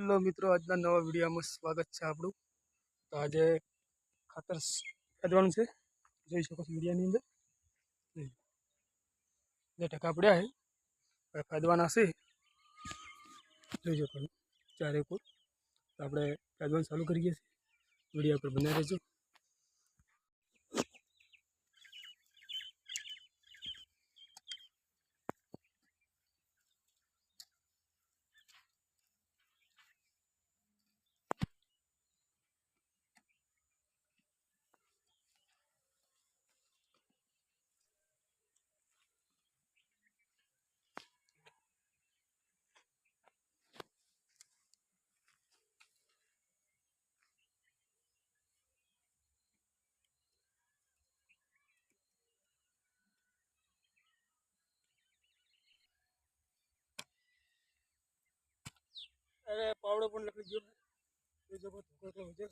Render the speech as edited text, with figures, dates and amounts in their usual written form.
Hello મિત્રો, આજના નવા વિડીયોમાં સ્વાગત છે આપણું। તો આજે ખાતર ખાદવાનું છે, જોઈ શકો છો વિડીયોની અંદર જે ટકા પડ્યા છે ખાદવાના છે, જોઈ શકો છો ચારે કોર। તો આપણે ખાદવાનું ચાલુ કરીએ છીએ, વિડીયો પર બન્યા રહેજો। अरे पावड़ो पण लकड़ी गयो है, ये जगह धोखो तो हो जाए।